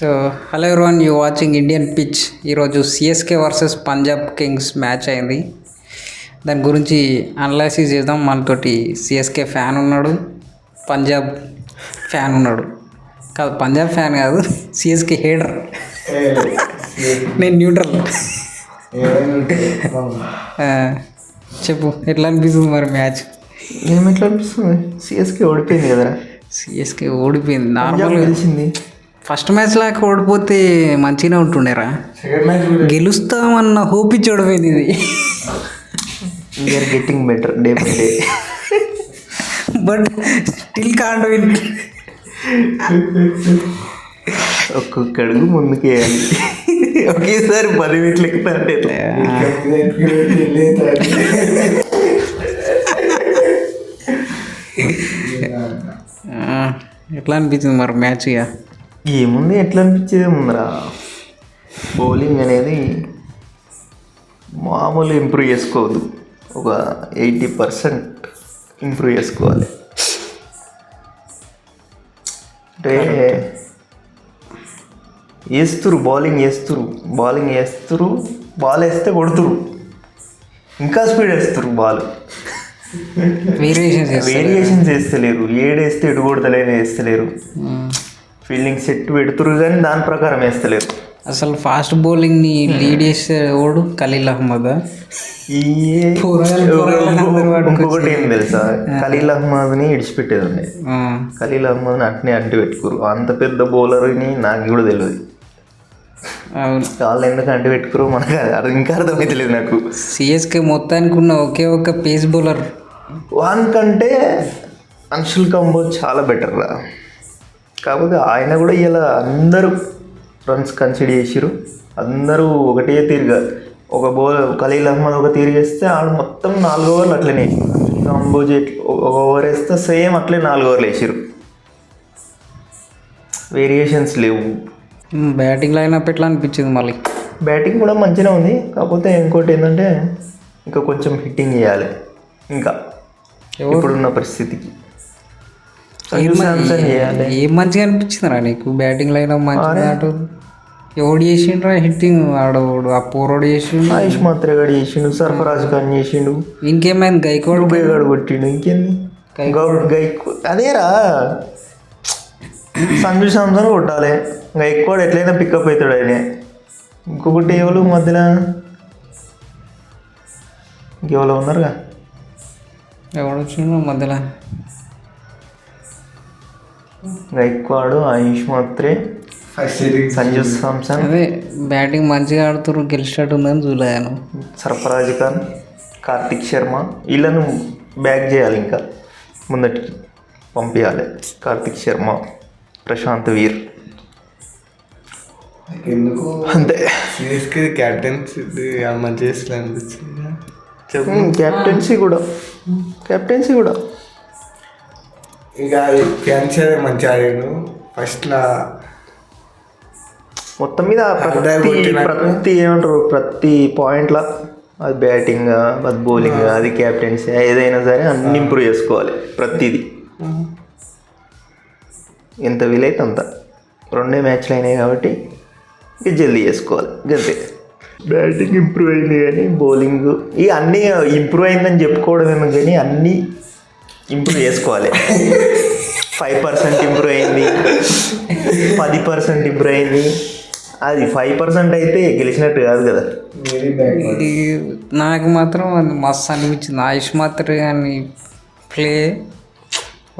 So hello everyone, you watching Indian pitch. ఈరోజు CSK versus Punjab Kings match అయింది. దాని గురించి అనలైసిస్ చేద్దాం. మనతోటి సిఎస్కే ఫ్యాన్ ఉన్నాడు, పంజాబ్ ఫ్యాన్ ఉన్నాడు. కాదు, పంజాబ్ ఫ్యాన్ కాదు, సిఎస్కే హేటర్. నేను న్యూట్రల్. చెప్పు, ఎట్లా అనిపిస్తుంది మరి మ్యాచ్? ఎట్లా అనిపిస్తుంది? సిఎస్కే ఓడిపోయింది కదరా. సిఎస్కే ఓడిపోయింది. నార్మల్ గెలిచింది. ఫస్ట్ మ్యాచ్ లాగా ఓడిపోతే మంచిగానే ఉంటుండేరా. గెలుస్తామన్న హోప్ ఇచ్చి ఓడిపోయింది ఇది. We're getting better day by day, but still can't win. ఒక్కొక్క అడుగు ముందుకు వేయాలి. ఒకేసారి 10 మీటర్లు ఎక్కుతాంటే ఎట్లా అనిపించింది మరి మ్యాచ్? ఇక ఏముంది, ఎట్లా అనిపించేది ముందరా. బౌలింగ్ అనేది మామూలు ఇంప్రూవ్ చేసుకోవద్దు, ఒక 80% ఇంప్రూవ్ చేసుకోవాలి. అంటే బౌలింగ్ వేస్తురు, బాల్ వేస్తే కొడుతురు, ఇంకా స్పీడ్ వేస్తురు. బాల్ వేరియేషన్స్ వేస్తలేరు. ఏడేస్తే ఎటు కొడతలేని వేస్తలేరు. ఫీల్డింగ్ సెట్ పెడుతురు కానీ దాని ప్రకారం వేస్తలేరు. అసలు ఫాస్ట్ బౌలింగ్ని లీడ్ చేసే ఓడు ఖలీల్ అహ్మద్. ఇంకొకటి ఏం తెలుసా, ఖలీల్ అహ్మద్ని ఇడిచిపెట్టేది ఉండే. ఖలీల్ అహ్మద్ని అట్నే అడ్డు పెట్టుకురు. అంత పెద్ద బౌలర్ని నాకు కూడా తెలియదు. వాళ్ళు ఎందుకు అడ్డు పెట్టుకురు మనకు అది ఇంకా అర్థమైతలేదు నాకు. సిఎస్కే మొత్తానికి ఉన్న ఒకే ఒక పేస్ బౌలర్ వానికంటే అన్షుల్ కంబోజ్ చాలా బెటర్ రా. కాకపోతే ఆయన కూడా ఇలా అందరూ రన్స్ కన్సిడర్ చేసిరు. అందరూ ఒకటే తీరుగా ఒక ఖలీల్ అహ్మద్ ఒక తీరు వేస్తే ఆడు మొత్తం 4 ఓవర్లు అట్లనే. కంబోజ్ ఒక ఓవర్ వేస్తే సేమ్ అట్లే 4 ఓవర్లు వేసిరు. వేరియేషన్స్ లేవు. బ్యాటింగ్ లైనప్ ఎట్లా అనిపించింది? మళ్ళీ బ్యాటింగ్ కూడా మంచిగా ఉంది. కాకపోతే ఇంకోటి ఏంటంటే ఇంకా కొంచెం హిట్టింగ్ చేయాలి. ఇంకా ఇప్పుడున్న పరిస్థితికి ఏం మంచిగా అనిపించిందిరా నీకు? బ్యాటింగ్ లైనప్ మంచిగా. అటు ఎవడు చేసిండ్రా హిట్టింగ్? ఆడోడు ఆ పోరోడు చేసిండు, ఆయుష్ మాత్రే గడి చేసిండు, సర్ఫరాజ్ ఖాన్ చేసిండు. ఇంకేమైంది? గైక్వాడ్ ఉపయోగాడు కొట్టిండు. ఇంకేంది అదేరా. సంజు శాంసన్ కొట్టాలి, గైక్వాడ్ ఎట్లయినా పికప్ అవుతాడు ఆయన. ఇంకొకటి ఎవరు మధ్యలో ఇంకెవరో ఉన్నారుగా. ఎవడు వచ్చిండు మధ్యలో? గైక్వాడ్, ఆయుష్ మాత్రే, సంజు శాంసన్. అదే బ్యాటింగ్ మంచిగా ఆడుతురు, గెలిచేటట్టు ఉందని చూడలేను. సర్ఫరాజ్ ఖాన్, కార్తిక్ శర్మ వీళ్ళను బ్యాక్ చేయాలి. ఇంకా ముందటికి పంపించాలి. కార్తిక్ శర్మ, ప్రశాంత్ వీర్. ఎందుకు అంతే. సిఎస్కే క్యాప్టెన్సీ మంచిగా చేస్తా అనిపించింది. క్యాప్టెన్సీ కూడా ఇంకా ఫ్యాన్స్ మంచిగా ఆడాడు. ఫస్ట్లో మొత్తం మీద ప్రతి ఏమంటారు, ప్రతి పాయింట్లో అది బ్యాటింగ్, అది బౌలింగ్, అది క్యాప్టెన్సీ, ఏదైనా సరే అన్ని ఇంప్రూవ్ చేసుకోవాలి. ప్రతిదీ ఎంత వీలైతే అంత. 2 మ్యాచ్లు అయినాయి కాబట్టి ఇక జల్దీ చేసుకోవాలి గంతే. బ్యాటింగ్ ఇంప్రూవ్ అయింది కానీ బౌలింగ్ ఇక అన్నీ ఇంప్రూవ్ అయిందని చెప్పుకోవడం ఏమో కానీ అన్నీ ఇంప్రూవ్ చేసుకోవాలి. 5% ఇంప్రూవ్ అయింది, 10% ఇంప్రూవ్ అయింది. అది 5% అయితే గెలిచినట్టు కాదు కదా. నాకు మాత్రం అది మస్తు అనిపించింది. ఆయుష్ మాత్రం కానీ ప్లే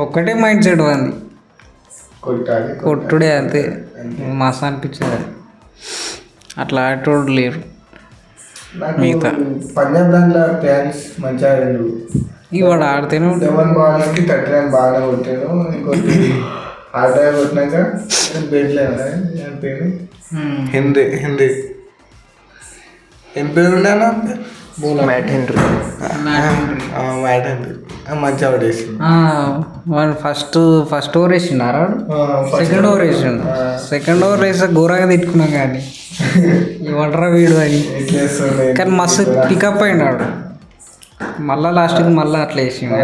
ఒక్కటే మైండ్ సెట్ అంది, కొట్టుడే. అంతే, మస్తు అనిపించింది. అట్లా ఆటోడు లేరు మిగతా. పంజాబ్ దాంట్లో ఫ్యాన్స్ మంచిగా ఆడాడు. ఇవాడు ఆడితేనే 11 బాల్స్కి 39 బాగా కొట్టాడు. ఇంకోటి హార్డ్ డ్రైవ్ కొట్టినాక బెట్లేదు పేరు హిందీ ఏం పేరు ఉండేనా? మ్యాట్ హెన్రీ మంచిగా ఆడేసి వాడు ఫస్ట్ ఓవర్ వేసిండారా? సెకండ్ ఓవర్ వేస్తే ఘోరంగా తిట్టుకున్నాం. కానీ ఇవ్వడరా వీడు అని. కానీ మస్తు పికప్ అయినాడు. మళ్ళీ లాస్ట్కి మళ్ళీ అట్లా వేసిండు.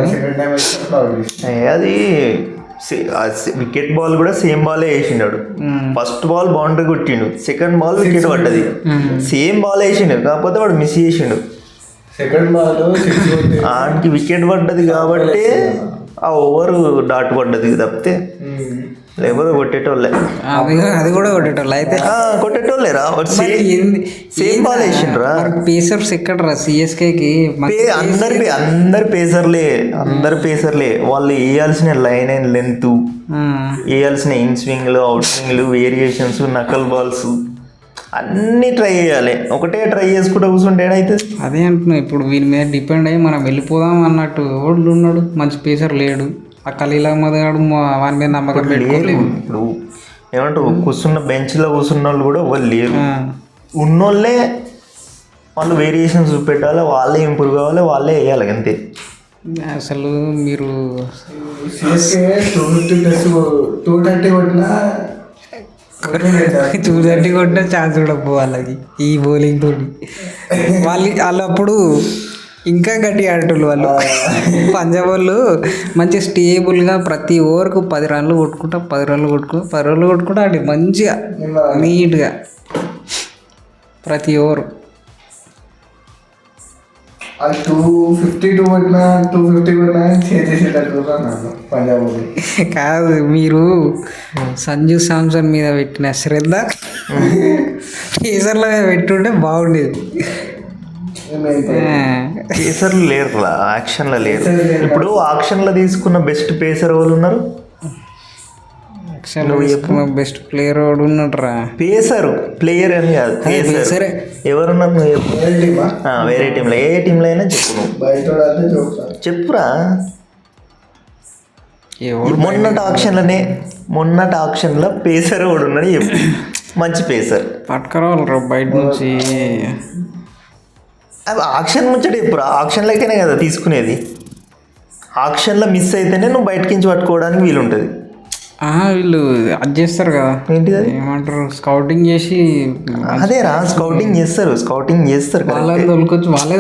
అది వికెట్ బాల్ కూడా సేమ్ బాలే వేసిండాడు. ఫస్ట్ బాల్ బౌండరీ కొట్టిండు, సెకండ్ బాల్ వికెట్ పడ్డది. సేమ్ బాల్ వేసిండు, కాకపోతే వాడు మిస్ చేసిండు. సెకండ్ బాల్ ఆడికి వికెట్ పడ్డది కాబట్టి ఆ ఓవర్ డాట్ పడ్డది తప్పితే లేకపోతే కొట్టేటోళ్ళే. అది కూడా కొట్టేటోళ్ళు అయితే కొట్టేటోళ్ళేరా. సేమ్ బాల్ వేసిండ్రా. పేసర్స్ ఎక్కడరా సిఎస్కేకి? అందరు పేసర్లే. వాళ్ళు వేయాల్సిన లైన్ అండ్ లెంత్, వేయాల్సిన ఇన్ స్వింగ్లు, అవుట్ స్వింగ్లు, వేరియేషన్స్, నకల్ బాల్స్ అన్నీ ట్రై చేయాలి. ఒకటే ట్రై చేసుకుంటూ కూర్చుంటే ఏడైతే. అదే అంటున్నా, ఇప్పుడు వీని మీద డిపెండ్ అయ్యి మనం వెళ్ళిపోదాం అన్నట్టు ఎవడు ఉన్నాడు? మంచి పేసర్ లేడు. ఆ ఖలీల్ అహ్మద్ గారు వాని మీద నమ్మకం పెట్టుకోలేదు. ఇప్పుడు ఏమంటారు, కూర్చున్న బెంచ్లో కూర్చున్న వాళ్ళు కూడా వాళ్ళు లేరు. ఉన్నోళ్ళే వాళ్ళు వేరియేషన్స్ చూపెట్టాలి, వాళ్ళే ఇంప్రూవ్ కావాలి, వాళ్ళే వేయాలి అంతే. అసలు మీరు సిఎస్కే 250 కొట్టినా 230 కొట్టిన ఛాన్స్ కూడా వాళ్ళకి ఈ బౌలింగ్ తోటి. వాళ్ళు అప్పుడు ఇంకా గట్టి ఆడేటోళ్ళు వాళ్ళు. పంజాబ్ వాళ్ళు మంచి స్టేబుల్గా ప్రతి ఓవర్కు 10 రన్లు కొట్టుకుంటా 10 రన్లు కొట్టుకుంటా ఆడి మంచిగా నీట్గా ప్రతి ఓవర్. అది 250 కొట్టినా 250 కొట్టినా చేసేటట్టు పంజాబ్. కాదు, మీరు సంజు శాంసన్ మీద పెట్టిన శ్రద్ధ పేసర్ల మీద పెట్టుంటే బాగుండేది. పేసర్లు లేరు, యాక్షన్లో లేరు. ఇప్పుడు ఆక్షన్లో తీసుకున్న బెస్ట్ పేసర్ వాళ్ళు ఉన్నారు. బెస్ట్ ప్లేయర్ వాడు ఉన్నాడురా. ప్లేయర్ అని కాదు, పేసర్ ఎవరున్నారు? వేరే టీంలో, ఏ టీంలో అయినా చెప్పు, చెప్పురా. మొన్నటి ఆక్షన్లో పేసర్ వాడు ఉన్నాడు చెప్పు, మంచి పేసర్ పట్టుకురావాలరా బయట నుంచి. అది ఆక్షన్ ముచ్చట ఎప్పుడు ఆక్షన్లకైనా కదా తీసుకునేది. ఆక్షన్లో మిస్ అయితేనే నువ్వు బయటకి నుంచి పట్టుకోవడానికి వీలుంటుంది. వీళ్ళు అది చేస్తారు కదా, ఏంటిది అది ఏమంటారు, స్కౌటింగ్ చేసి. అదేరా, స్కౌటింగ్ చేస్తారు వాళ్ళే తోలుకొచ్చు వాళ్ళే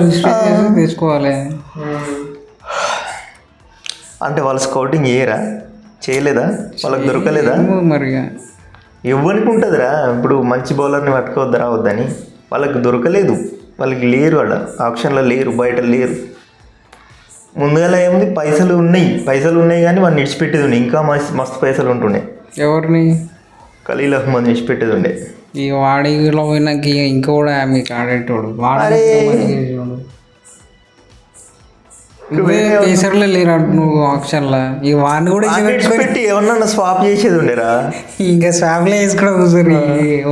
రిజిస్టర్ చేసి తీసుకోవాలి. అంటే వాళ్ళు స్కౌటింగ్ చేయలేదా? వాళ్ళకి దొరకలేదా? మరి ఎవరికి ఉంటుందిరా. ఇప్పుడు మంచి బౌలర్ని పట్టుకోవద్దా వద్దని వాళ్ళకి దొరకలేదు, వాళ్ళకి లేరు, వాళ్ళ ఆప్షన్లో లేరు, బయట లేరు. ముందుగా ఏముంది, పైసలు ఉన్నాయి కానీ వాడిని విడిచిపెట్టేది ఉండే, ఇంకా మస్తు పైసలు ఉంటుండే. ఎవరిని? ఖలీల్ అహ్మద్ విడిచిపెట్టేది ఉండే. ఈ వాడిలో పోయినాక ఇంకా కూడా మీకు ఆడేటోడు పేసర్లే లేరు నువ్వు ఆప్షన్లో. ఈ వాడిని కూడా పెట్టి ఏమన్నా స్వాప్ చేసేది ఉండేరా. ఇంకా స్వాప్లో వేసుకోవడం కూర్చొని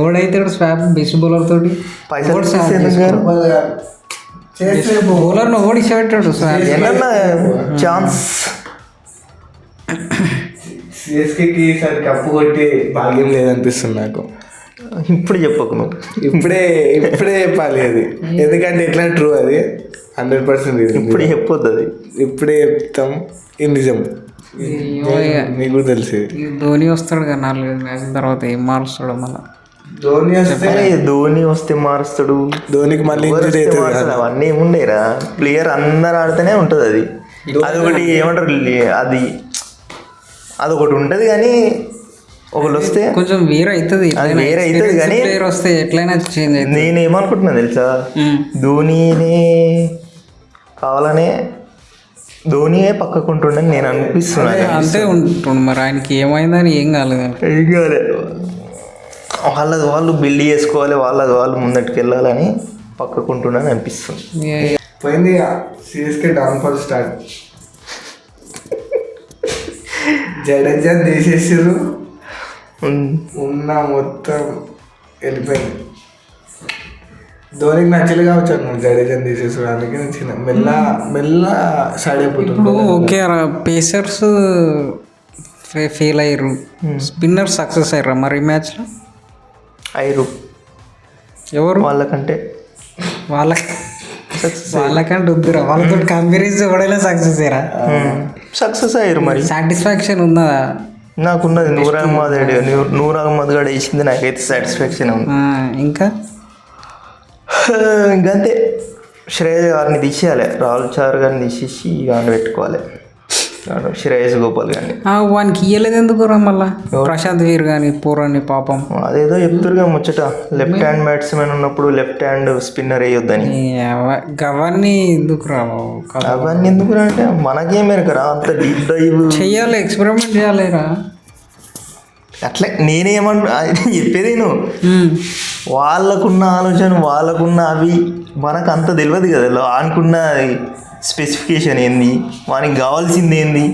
ఓడైతే స్వాప్ బెస్ట్ బౌలర్ తోటి బౌలర్ను ఓడిసేపెట్టాడు ఛాన్స్. సిఎస్కేకి ఈసారి కప్పు కొట్టి భాగ్యం లేదనిపిస్తుంది నాకు. ఇప్పుడు చెప్పకు నువ్వు, ఇప్పుడే చెప్పాలి అది, ఎందుకంటే ఎట్లా ట్రూ అది 100%. ఇప్పుడు చెప్పొద్దు, అది ఇప్పుడే చెప్తాం. ఇది నిజం, మీకు కూడా తెలిసి. ధోని వస్తాడు కదా 4 మ్యాచ్ల తర్వాత, ఏం మారుస్తాడు మళ్ళీ? ధోని వస్తే మారుస్తాడు. ధోనికి మళ్ళీ అవన్నీ ఏముండేరా, ప్లేయర్ అందరు ఆడితేనే ఉంటుంది అది. అదొకటి ఏమంటారు, అదొకటి ఉంటుంది కానీ ఒకళ్ళు వస్తే కొంచెం వేరే అవుతుంది. అది వేరే అవుతుంది కానీ ప్లేయర్ వస్తే ఎట్లయినా చేంజ్ అవుతుంది. నేను ఏమనుకుంటున్నా తెలుసా, ధోనినే కావాలనే ధోనియే పక్కకుంటుండని నేను అనిపిస్తున్నాను. అంతే ఉంటుండు మరి, ఆయనకి ఏమైందని ఏం కాలేదు. వాళ్ళు బిల్డ్ చేసుకోవాలి, వాళ్ళు ముందటికి వెళ్ళాలని పక్కకుంటుండని అనిపిస్తుంది. పోయింది సిఎస్కే డౌన్ఫాల్ స్టార్ట్. జడేజా తీసేసారు, ఉన్న మొత్తం వెళ్ళిపోయింది. ధోనికి నచ్చలు కావచ్చు నువ్వు జడేజాని తీసేసాడు, అందుకే నచ్చిన మెల్ల సైడ్ అయిపోతుంది. ఇప్పుడు ఓకే పేసర్స్ ఫెయిల్ అయ్యారు, స్పిన్నర్స్ సక్సెస్ అయ్యారా మరి ఈ మ్యాచ్లో? అయ్యారు. ఎవరు? వాళ్ళకంటే వద్దురా, వాళ్ళతో కంపారిజన్ ఎవడైనా సక్సెస్ అయ్యారా? సక్సెస్ అయ్యారు. మరి సాటిస్ఫాక్షన్ ఉందా? నాకున్నది నూర్ అహ్మద్ గడ వేసింది, నాకైతే సాటిస్ఫాక్షన్ ఉంది. ఇంకా ఇంకంతే, శ్రేయస్ గారిని తీసేయాలి, రాహుల్ చార్ గారిని తీసేసి గాని పెట్టుకోవాలి. శ్రేయస్ గోపాల్ కానీ వానికి ఇయ్యలేదు ఎందుకు రా మళ్ళా ప్రశాంత్ వీర్ కానీ పూరాన్ని పాపం అదేదో చెప్తురుగా ముచ్చట లెఫ్ట్ హ్యాండ్ బ్యాట్స్మెన్ ఉన్నప్పుడు లెఫ్ట్ హ్యాండ్ స్పిన్నర్ వేయొద్దని. గవర్ని ఎందుకు రా అవన్నీ ఎందుకు అంటే మనకేం మెరకరా అంత డీప్ డైవ్ చెయ్యాలి, ఎక్స్పెరిమెంట్ చేయాలిరా. అట్లా నేనేమంటా చెప్పేది నువ్వు వాళ్ళకున్న ఆలోచన వాళ్ళకున్న అవి మనకు అంత తెలియదు కదా. వానికి స్పెసిఫికేషన్ ఏంది, వానికి కావాల్సింది ఏంది,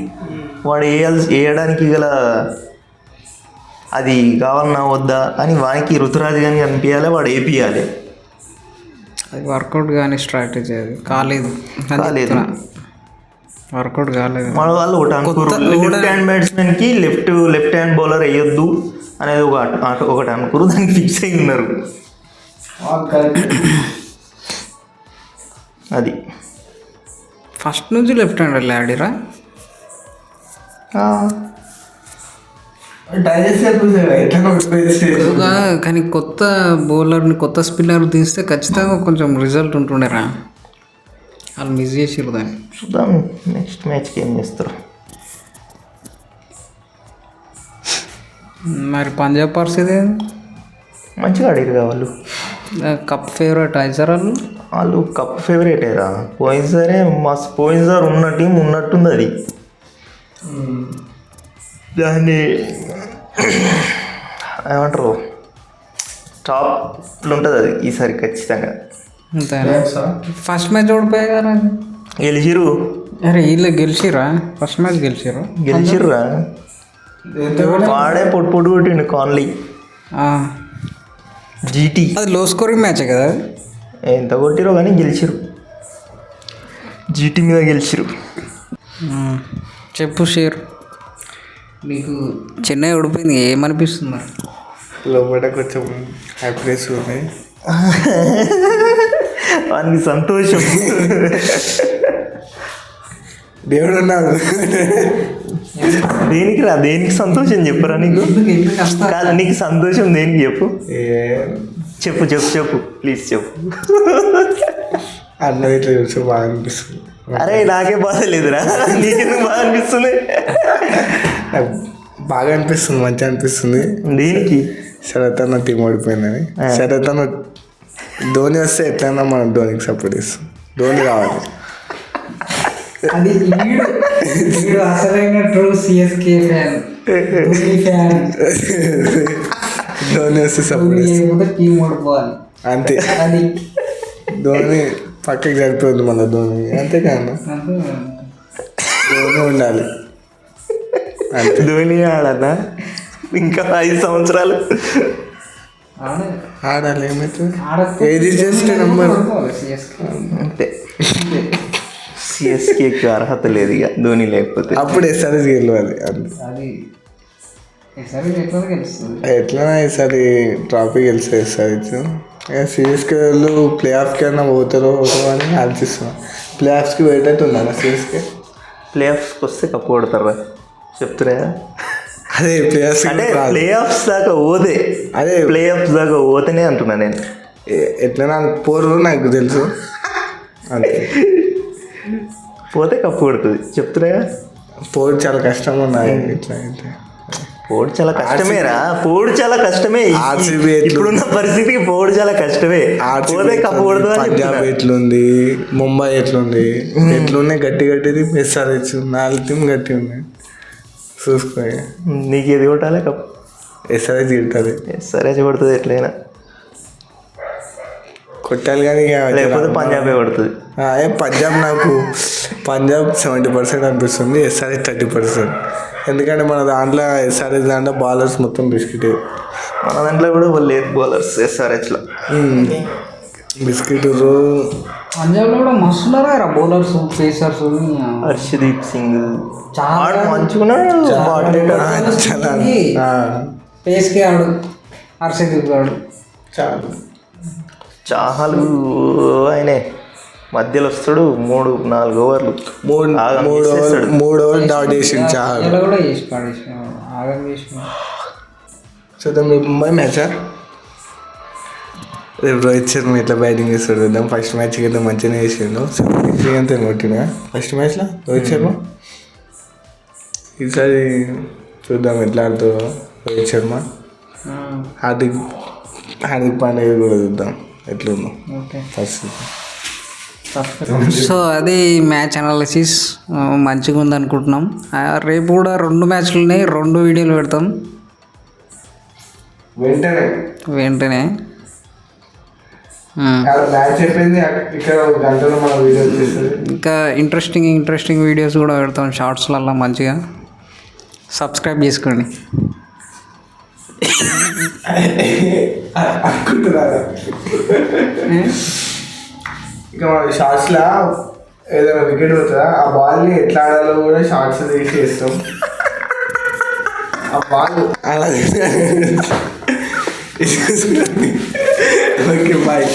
వాడు వేయడానికి గల అది కావాలన్నా వద్దా అని వానికి ఋతురాజు కానీ అనిపించాలి, వాడు వేపియాలి. అది వర్కౌట్ కానీ స్ట్రాటజీ అది కాలేదు వర్కౌట్ కాలేదు. మన వాళ్ళు ఒకటి అనుకోరు లెఫ్ట్ హ్యాండ్ బ్యాట్స్మెన్కి లెఫ్ట్ హ్యాండ్ బౌలర్ వేయొద్దు అనేది ఒకటి అనుకోరు, దానికి ఫిక్స్ అయి ఉన్నారు. అది ఫస్ట్ నుంచి లెఫ్ట్ హ్యాండ్ వెళ్ళి ఆడిరా. కానీ కొత్త బౌలర్ని కొత్త స్పిన్నర్ తీస్తే ఖచ్చితంగా కొంచెం రిజల్ట్ ఉంటుండేరా. వాళ్ళు మిస్ చేసారు దాన్ని. చూద్దాం నెక్స్ట్ మ్యాచ్కి ఏం చేస్తారు. మరి పంజాబ్ పరిస్థితి మంచిగా ఆడిరు వాళ్ళు. కప్ ఫేవరెట్ అయిసారు వాళ్ళు కప్ ఫేవరెటేరా. పోయినసారే పోయినసారి ఉన్న టీం ఉన్నట్టుంది. అది దాన్ని ఏమంటారు టాప్లో ఉంటుంది అది ఈసారి ఖచ్చితంగా. ఫస్ట్ మ్యాచ్ ఓడిపోయా కదా గెలిచిరు. అరే వీళ్ళు గెలిచిరా ఫస్ట్ మ్యాచ్ గెలిచిర్రా. వాడే పొట్టు కొట్టిండు కాన్లీ. జీటీ అది లో స్కోరింగ్ మ్యాచే కదా. ఎంత కొట్టిరో కానీ గెలిచిరు, జీటీ మీద గెలిచిరు. చెప్పు షేర్, నీకు చెన్నై ఓడిపోయింది ఏమనిపిస్తుంది? లోపల కొంచెం హ్యాపీనెస్ ఉంది, వానికి సంతోషం. దేవుడు ఉన్నాడు. దేనికి సంతోషం చెప్పరా నీకు? కాదు నీకు సంతోషం దేనికి చెప్పు ప్లీజ్ చెప్పు. అన్న ఇట్లా చూసి బాగా అనిపిస్తుంది. అరే నాకే బాధ లేదురా, నీకెందుకు బాగా అనిపిస్తుంది? నాకు బాగా అనిపిస్తుంది, మంచిగా అనిపిస్తుంది. దేనికి? శరత్ అన్న టీం ఓడిపోయిందని. శరత్ అన్న ధోని వస్తే ఎట్లయినా మనం ధోనికి సపోర్ట్ చేస్తాం. ధోని రావాలి. అది అసలైన ట్రూ సిఎస్కే ఫ్యాన్. ధోని వస్తే సపోర్ట్ టీం ఓడిపోవాలి అంతే. అది ధోని పక్కకి సరిపోద్ది మళ్ళీ ధోని, అంతేకాదు ధోని ఉండాలి. ధోని ఆడన్నా ఇంకా 5 సంవత్సరాలు ఆడాలి. ఏమవుతుంది? ఏది చేస్తే నెంబర్ అంతే. సిఎస్కేకి అర్హత లేదు ఇక ధోని లేకపోతే. అప్పుడు ఎస్ఆర్ఎస్ గెలవాలి. ఎట్లనా ఈసారి ట్రాఫీ గెలిస్తే ఎస్ఆర్ఎస్. సిఎస్కే వాళ్ళు ప్లే ఆఫ్కి అయినా పోతారో అని ఆలోచిస్తున్నాం. ప్లే ఆఫ్స్కి పోయేటట్టు ఉందా సిఎస్కే? ప్లే ఆఫ్స్కి వస్తే కప్పు కొడతారా చెప్తున్నా? అదే ప్లే ఆఫ్స్ దాకా పోతే ప్లే ఆఫ్స్ దాకా పోతేనే అంటున్నా నేను. ఎట్లా పోరు నాకు తెలుసు, అంతే. పోతే కప్పు కొడుతుంది చెప్తున్నా. పోరు చాలా కష్టం ఉన్నాయి. ఇట్లా అయితే పోడు చాలా కష్టమేరా, పోడు చాలా కష్టమే. ఇప్పుడున్న పరిస్థితికి పోడు చాలా కష్టమే. పోతే కప్పు కొడుతుంది. పంజాబ్ ఎట్లుంది, ముంబై ఎట్లుంది, ఎట్లున్నాయి గట్టిది. ఎస్ఆర్హెచ్ 4 టీం గట్టి ఉన్నాయి. చూసుకో నీకు ఏది కొట్టాలి? కప్పు ఎస్ఆర్హెచ్ కొట్టాలి. ఎస్ఆర్హెచ్ కొడుతుంది ఎట్లయినా కొట్టాలి, కానీ లేకపోతే పంజాబే కొడుతుంది. పంజాబ్ నాకు 70% అనిపిస్తుంది, ఎస్ఆర్హెచ్ 30%. ఎందుకంటే మన దాంట్లో ఎస్ఆర్హెచ్ దాంట్లో బౌలర్స్ మొత్తం బిస్కెట్. మన దాంట్లో కూడా లేదు బౌలర్స్ ఎస్ఆర్హెచ్లో. బిస్కెట్ పంజాబ్లో కూడా మస్తున్నారా బౌలర్స్, పేసర్స్. హర్షదీప్ సింగ్ చాలా మంచుకున్నాడు. పేస్కే ఆడు, హర్షదీప్ ఆడు చాలు. ఆయనే మధ్యలో వస్తాడు 3-4 ఓవర్లు 3 ఓవర్లు డాట్ చేసిండు. చాలా కూడా చేసి పడేసిన ఆగం చేసిన. చూద్దాం ముంబై మ్యాచా రేపు రోహిత్ శర్మ ఎట్లా బ్యాటింగ్ చేస్తాడు చూద్దాం. ఫస్ట్ మ్యాచ్కి అయితే మంచిగానే చేసిండు, 73 అంతే కొట్టిన ఫస్ట్ మ్యాచ్లో రోహిత్ శర్మ. ఈసారి చూద్దాం ఎట్లా ఆడుతుందో రోహిత్ శర్మ. హార్దిక్ పాండ్యా కూడా చూద్దాం ఎట్లుందో ఓకే. ఫస్ట్. సో అది మ్యాచ్ అనాలిసిస్ మంచిగా ఉందనుకుంటున్నాం. రేపు కూడా 2 మ్యాచ్లు ఉన్నాయి, 2 వీడియోలు పెడతాం వెంటనే. మ్యాచ్ అయిపోయింది, ఇక్కడ గంటలో మన వీడియో చేస్తుంది. ఇంకా ఇంట్రెస్టింగ్ వీడియోస్ కూడా పెడతాం షార్ట్స్లల్లో. మంచిగా సబ్స్క్రైబ్ చేసుకోండి. అనుకుంటున్నారా? ఇంకా మన షార్ట్స్లో ఏదైనా వికెట్ పోతుందా, ఆ బాల్ని ఎట్లా ఆడాలో కూడా షార్ట్స్ తీసి వేస్తాం. ఆ బాల్ అలా ఓకే బాయ్.